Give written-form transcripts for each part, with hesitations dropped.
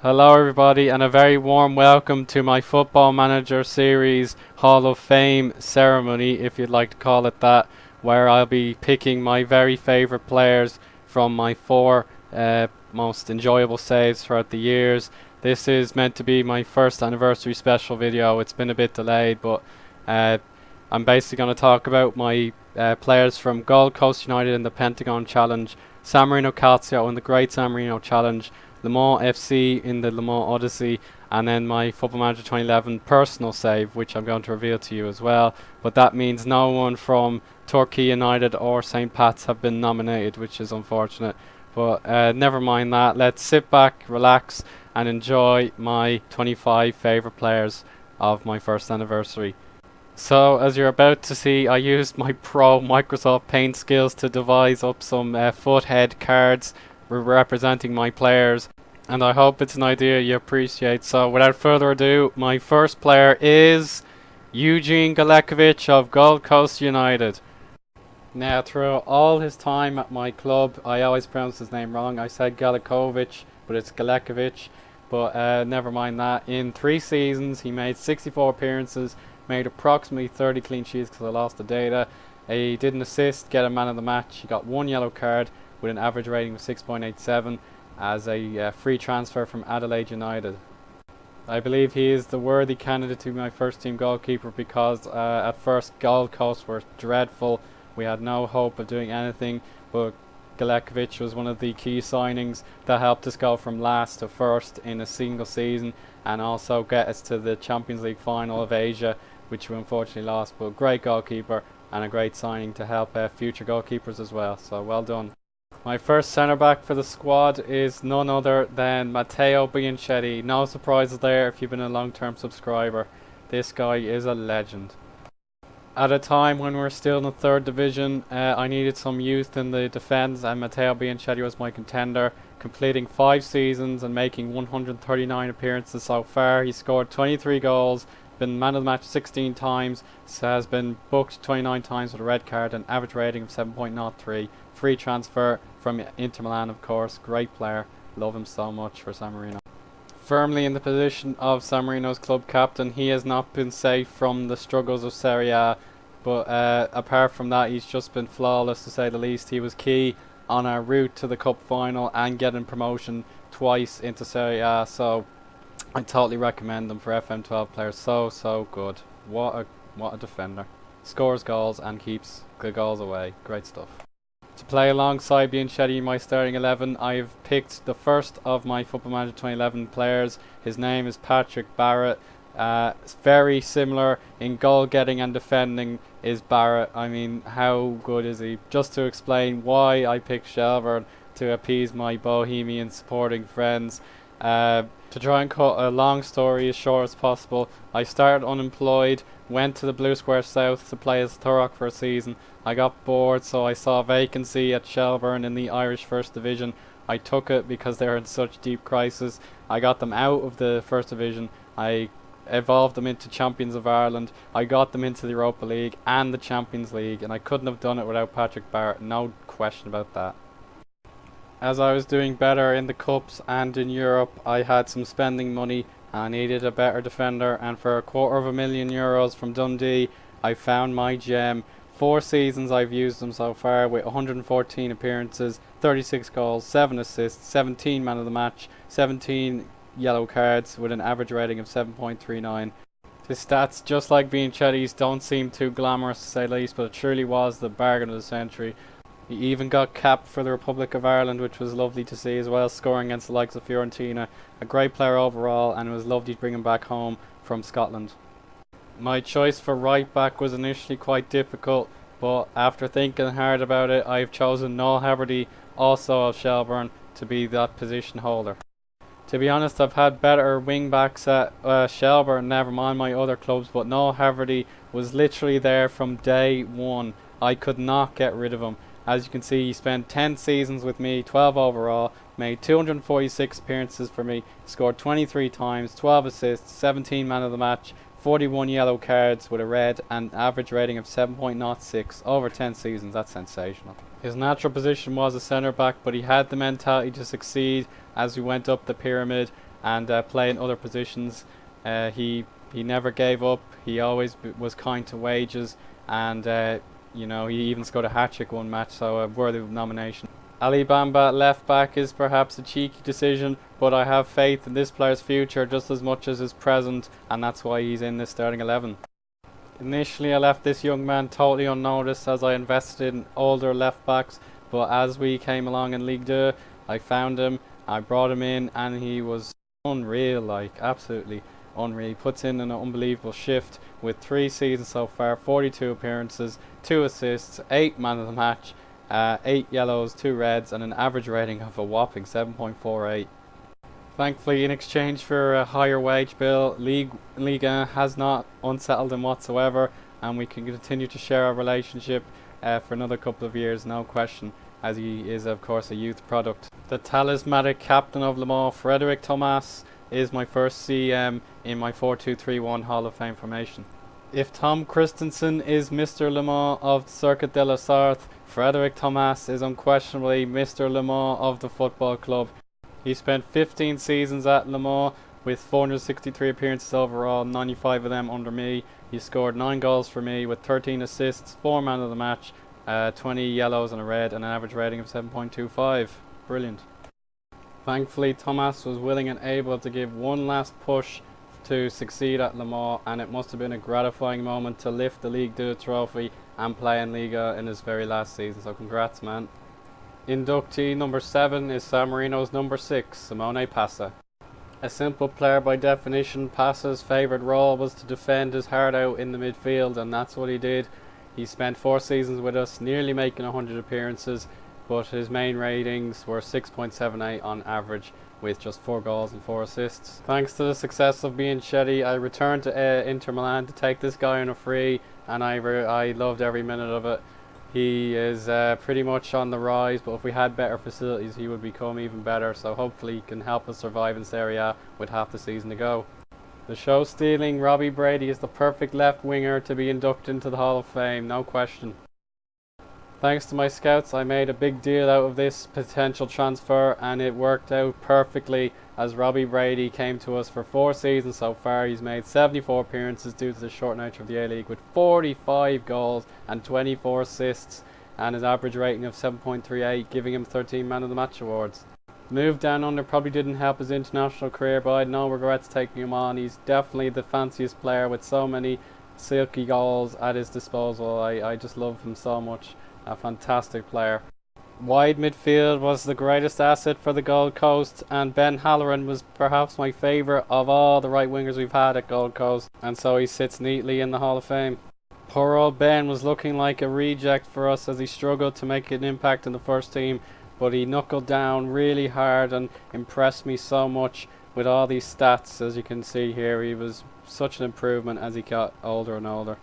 Hello everybody and a very warm welcome to my Football Manager Series Hall of Fame ceremony, if you'd like to call it that, where I'll be picking my very favourite players from my four most enjoyable saves throughout the years. This is meant to be my first anniversary special video. It's been a bit delayed, but I'm basically going to talk about my players from Gold Coast United in the Pentagon Challenge, San Marino Calcio in the Great San Marino Challenge, Le Mans FC in the Le Mans Odyssey, and then my Football Manager 2011 personal save, which I'm going to reveal to you as well. But that means no one from Torquay United or St. Pat's have been nominated, which is unfortunate. But never mind that. Let's sit back, relax, and enjoy my 25 favourite players of my first anniversary. So, as you're about to see, I used my pro Microsoft Paint skills to devise up some foothead cards representing my players, and I hope it's an idea you appreciate. So without further ado, my first player is Eugene Galekovic of Gold Coast United. Now, through all his time at my club, I always pronounce his name wrong. I said Galekovic, but it's Galekovic. But never mind that. In 3 seasons, he made 64 appearances, made approximately 30 clean sheets because I lost the data. He did an assist, get a man of the match. He got 1 yellow card with an average rating of 6.87 as a free transfer from Adelaide United. I believe he is the worthy candidate to be my first team goalkeeper because at first Gold Coast were dreadful. We had no hope of doing anything, but Galekovic was one of the key signings that helped us go from last to first in a single season and also get us to the Champions League final of Asia, which we unfortunately lost. But great goalkeeper and a great signing to help future goalkeepers as well, so well done. My first centre back for the squad is none other than Matteo Bianchetti. No surprises there if you've been a long-term subscriber. This guy is a legend. At a time when we're still in the 3rd division, I needed some youth in the defence, and Matteo Bianchetti was my contender, completing 5 seasons and making 139 appearances so far. He scored 23 goals, been man of the match 16 times, has been booked 29 times with a red card, an average rating of 7.03. Free transfer from Inter Milan, of course. Great player, love him so much for San Marino. Firmly in the position of San Marino's club captain, he has not been safe from the struggles of Serie A, but apart from that, he's just been flawless to say the least. He was key on our route to the cup final and getting promotion twice into Serie A, so I totally recommend him for FM12 players. So good. What a defender. Scores goals and keeps the goals away. Great stuff. To play alongside Bianchetti in my starting 11, I've picked the first of my Football Manager 2011 players. His name is Patrick Barrett. It's very similar in goal getting and defending is Barrett. I mean, how good is he? Just to explain why I picked Shelbourne to appease my Bohemian supporting friends. To try and cut a long story as short as possible, I started unemployed, went to the Blue Square South to play as Thurrock for a season. I got bored, so I saw a vacancy at Shelbourne in the Irish First Division. I took it because they were in such deep crisis. I got them out of the First Division. I evolved them into Champions of Ireland. I got them into the Europa League and the Champions League, and I couldn't have done it without Patrick Barrett, no question about that. As I was doing better in the Cups and in Europe, I had some spending money. I needed a better defender, and for €250,000 from Dundee, I found my gem. 4 seasons I've used him so far with 114 appearances, 36 goals, 7 assists, 17 man of the match, 17 yellow cards with an average rating of 7.39. His stats, just like Bianchetti's, don't seem too glamorous to say the least, but it truly was the bargain of the century. He even got capped for the Republic of Ireland, which was lovely to see as well, scoring against the likes of Fiorentina. A great player overall, and it was lovely to bring him back home from Scotland. My choice for right back was initially quite difficult, but after thinking hard about it, I've chosen Noel Haverty, also of Shelbourne, to be that position holder. To be honest, I've had better wing backs at Shelbourne, never mind my other clubs, but Noel Haverty was literally there from day one. I could not get rid of him. As you can see, he spent 10 seasons with me, 12 overall, made 246 appearances for me, scored 23 times, 12 assists, 17 man of the match, 41 yellow cards with a red, and average rating of 7.06 over 10 seasons. That's sensational. His natural position was a centre back, but he had the mentality to succeed as we went up the pyramid, and play in other positions. He never gave up. He always was kind to wages, and he even scored a hat-trick one match, so a worthy nomination. Ali Bamba left back is perhaps a cheeky decision, but I have faith in this player's future just as much as his present, and that's why he's in this starting 11. Initially I left this young man totally unnoticed as I invested in older left backs, but as we came along in Ligue 2, I found him, I brought him in, and he was unreal, absolutely unreal. He puts in an unbelievable shift with 3 seasons so far, 42 appearances, 2 assists, 8 man of the match, 8 yellows, 2 reds, and an average rating of a whopping 7.48. Thankfully, in exchange for a higher wage bill, Liga has not unsettled him whatsoever, and we can continue to share our relationship for another couple of years, no question, as he is of course a youth product. The talismanic captain of Le Mans, Frédéric Thomas, is my first CM in my 4-2-3-1 Hall of Fame formation. If Tom Christensen is Mr. Le Mans of the Circuit de la Sarthe, Frédéric Thomas is unquestionably Mr. Le Mans of the football club. He spent 15 seasons at Le Mans with 463 appearances overall, 95 of them under me. He scored 9 goals for me with 13 assists, 4 man of the match, 20 yellows and a red, and an average rating of 7.25. Brilliant. Thankfully, Thomas was willing and able to give one last push to succeed at Le Mans, and it must have been a gratifying moment to lift the Ligue 2 trophy and play in Liga in his very last season, so congrats, man. Inductee number 7 is San Marino's number 6, Simone Passa. A simple player by definition, Passa's favourite role was to defend his heart out in the midfield, and that's what he did. He spent 4 seasons with us, nearly making 100 appearances, but his main ratings were 6.78 on average, with just 4 goals and 4 assists. Thanks to the success of Bianchetti, I returned to Inter Milan to take this guy on a free, and I loved every minute of it. He is pretty much on the rise, but if we had better facilities he would become even better, so hopefully he can help us survive in Serie A with half the season to go. The show-stealing Robbie Brady is the perfect left winger to be inducted into the Hall of Fame, no question. Thanks to my scouts, I made a big deal out of this potential transfer, and it worked out perfectly as Robbie Brady came to us for 4 seasons so far. He's made 74 appearances due to the short nature of the A-League, with 45 goals and 24 assists, and his average rating of 7.38, giving him 13 Man of the Match awards. Move down under probably didn't help his international career, but I had no regrets taking him on. He's definitely the fanciest player with so many silky goals at his disposal. I just love him so much. A fantastic player. Wide midfield was the greatest asset for the Gold Coast, and Ben Halloran was perhaps my favourite of all the right wingers we've had at Gold Coast, and so he sits neatly in the Hall of Fame. Poor old Ben was looking like a reject for us as he struggled to make an impact in the first team, but he knuckled down really hard and impressed me so much with all these stats. As you can see here, he was such an improvement as he got older and older.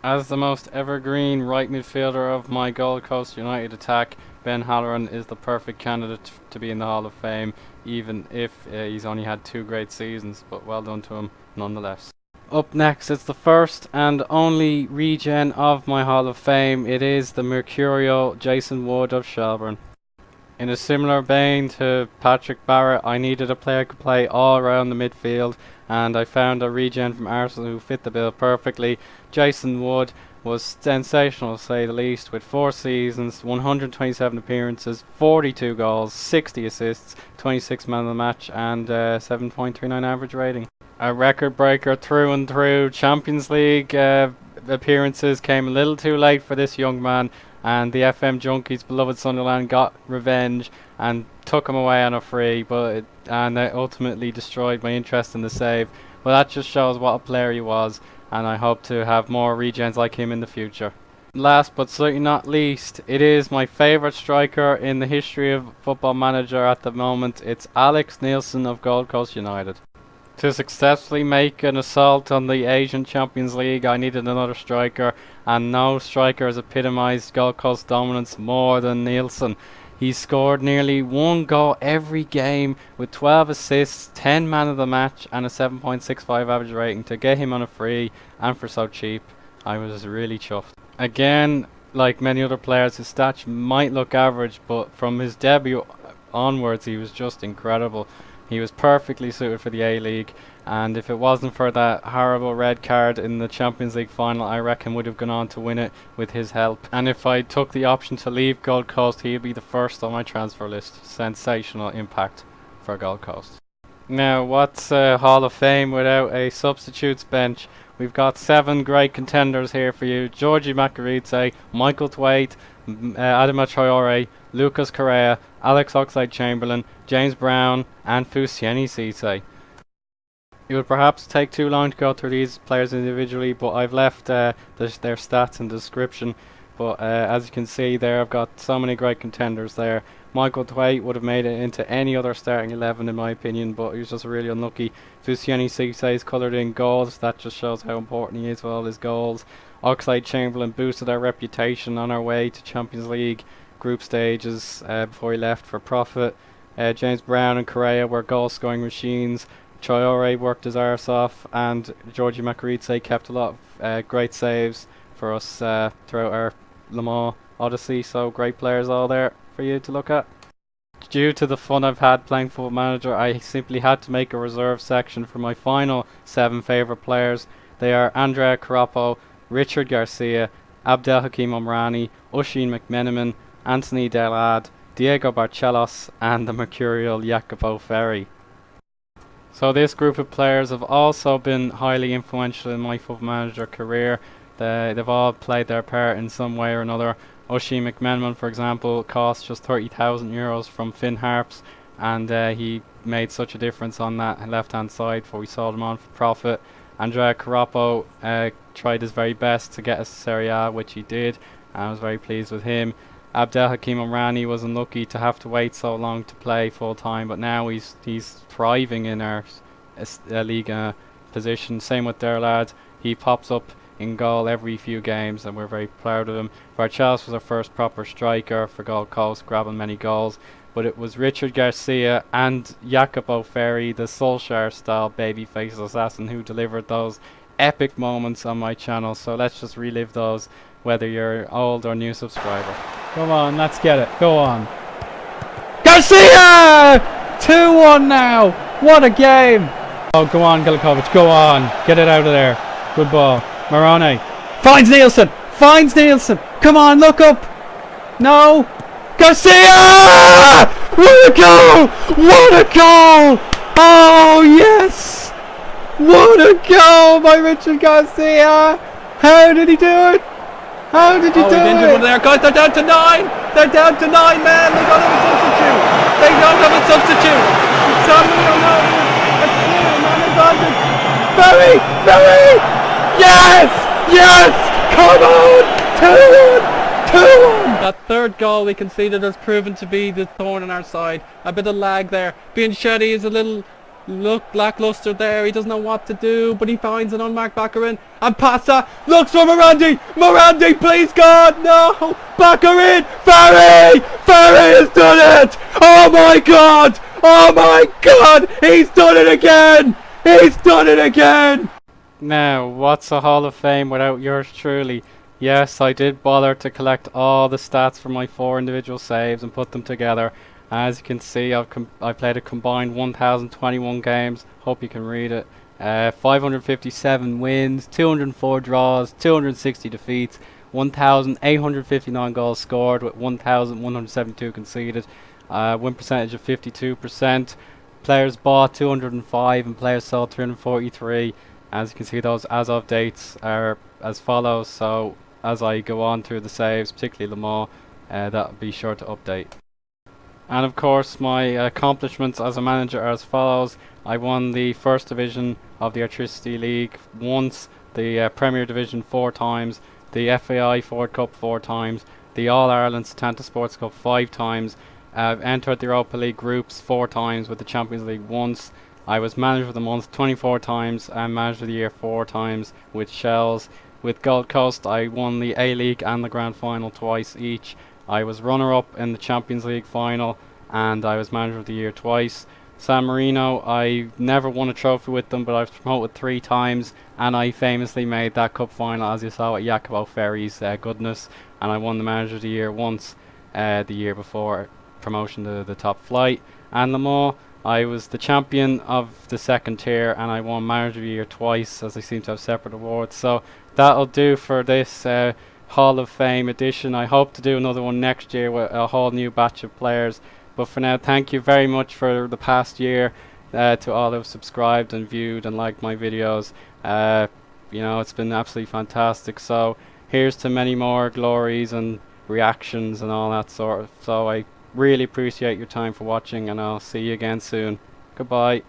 As the most evergreen right midfielder of my Gold Coast United attack, Ben Halloran is the perfect candidate to be in the Hall of Fame, even if he's only had 2 great seasons, but well done to him nonetheless. Up next, it's the first and only regen of my Hall of Fame. It is the Mercurial Jason Wood of Shelbourne. In a similar vein to Patrick Barrett, I needed a player who could play all around the midfield, and I found a regen from Arsenal who fit the bill perfectly. Jason Wood was sensational to say the least, with 4 seasons, 127 appearances, 42 goals, 60 assists, 26 man of the match, and 7.39 average rating. A record breaker through and through. Champions League appearances came a little too late for this young man, and the FM Junkies' beloved Sunderland got revenge and took him away on a free, and they ultimately destroyed my interest in the save. Well, that just shows what a player he was, and I hope to have more regens like him in the future. Last but certainly not least, it is my favourite striker in the history of Football Manager at the moment. It's Alex Nielsen of Gold Coast United. To successfully make an assault on the Asian Champions League, I needed another striker, and no striker has epitomised Gold Coast dominance more than Nielsen. He scored nearly 1 goal every game with 12 assists, 10 man of the match, and a 7.65 average rating. To get him on a free and for so cheap, I was really chuffed. Again, like many other players, his stats might look average, but from his debut onwards he was just incredible. He was perfectly suited for the A-League, and if it wasn't for that horrible red card in the Champions League final, I reckon would have gone on to win it with his help. And if I took the option to leave Gold Coast, he'd be the first on my transfer list. Sensational impact for Gold Coast. Now, what's Hall of Fame without a substitutes bench? We've got 7 great contenders here for you. Georgie Macaridze, Michael Thwaite, Adama Traore, Lucas Correa, Alex Oxlade-Chamberlain, James Brown and Fusieni Cisse. It would perhaps take too long to go through these players individually, but I've left their stats and description. But as you can see there, I've got so many great contenders there. Michael Thwaite would have made it into any other starting 11 in my opinion, but he was just really unlucky. Fusieni Cisse is coloured in goals. That just shows how important he is with all his goals. Oxlade-Chamberlain boosted our reputation on our way to Champions League group stages before he left for profit. James Brown and Correa were goal scoring machines. Traore worked his arse off, and Georgie Macaridze kept a lot of great saves for us throughout our Le Mans Odyssey. So great players all there for you to look at. Due to the fun I've had playing Football Manager, I simply had to make a reserve section for my final 7 favourite players. They are Andrea Carappo, Richard Garcia, Abdelhakim Omrani, Oisin McMenamin, Anthony Delad, Diego Barcelos and the mercurial Jacopo Ferri. So this group of players have also been highly influential in my Football Manager career. They've all played their part in some way or another. Oisin McMenamin, for example, cost just €30,000 from Finn Harps, and he made such a difference on that left-hand side before we sold him on for profit. Andrea Carappo tried his very best to get us to Serie A, which he did, and I was very pleased with him. Abdelhakim Omrani was unlucky to have to wait so long to play full time, but now he's thriving in our Liga position. Same with Derlad. He pops up in goal every few games and we're very proud of him. Barcelos was our first proper striker for Gold Coast, grabbing many goals, but it was Richard Garcia and Jacopo Ferri, the Solskjaer style babyface assassin, who delivered those epic moments on my channel. So let's just relive those, whether you're old or new subscriber. Come on, let's get it. Go on. Garcia! 2-1 now. What a game. Oh, go on, Gilkovic. Go on. Get it out of there. Good ball. Morone. Finds Nielsen. Finds Nielsen. Come on, look up. No. Garcia! What a goal! What a goal! Oh, yes. What a goal by Richard Garcia. How did he do it? How did you do it? One there, guys. They're down to 9. They're down to 9, man. They don't have a substitute. They don't have a substitute. Somebody don't know. A clear man advantage. Ferry! Ferry! Yes! Yes! Come on! 2-1! 2-1! That third goal we conceded has proven to be the thorn in our side. A bit of lag there. Bianchetti is a little lackluster there. He doesn't know what to do, but he finds an unmarked backer in, and Passa looks for Morandi. Morandi, please God, no! Backer in. Ferry has done it. Oh my God, oh my God, he's done it again. He's done it again. Now, what's a Hall of Fame without yours truly? Yes, I did bother to collect all the stats from my 4 individual saves and put them together. As you can see, I played a combined 1,021 games. Hope you can read it. 557 wins, 204 draws, 260 defeats, 1,859 goals scored with 1,172 conceded. Win percentage of 52%. Players bought 205 and players sold 343. As you can see, those as of dates are as follows. So as I go on through the saves, particularly Le Mans, that'll be sure to update. And of course, my accomplishments as a manager are as follows. I won the first division of the Electricity League once, the Premier Division 4 times, the FAI Ford Cup 4 times, the All-Ireland Setanta Sports Cup 5 times. I've entered the Europa League groups 4 times, with the Champions League once. I was Manager of the Month 24 times and Manager of the Year 4 times with Shells. With Gold Coast, I won the A-League and the Grand Final twice each. I was runner-up in the Champions League final and I was Manager of the Year twice. San Marino, I never won a trophy with them, but I was promoted 3 times and I famously made that cup final, as you saw, with Jacopo Ferri's goodness, and I won the Manager of the Year once the year before promotion to the top flight. And Le Mans, I was the champion of the second tier, and I won Manager of the Year twice, as I seem to have separate awards. So that'll do for this Hall of Fame edition. I hope to do another one next year with a whole new batch of players. But for now, thank you very much for the past year to all who have subscribed and viewed and liked my videos. You know, it's been absolutely fantastic. So here's to many more glories and reactions and all that sort of. So I really appreciate your time for watching, and I'll see you again soon. Goodbye.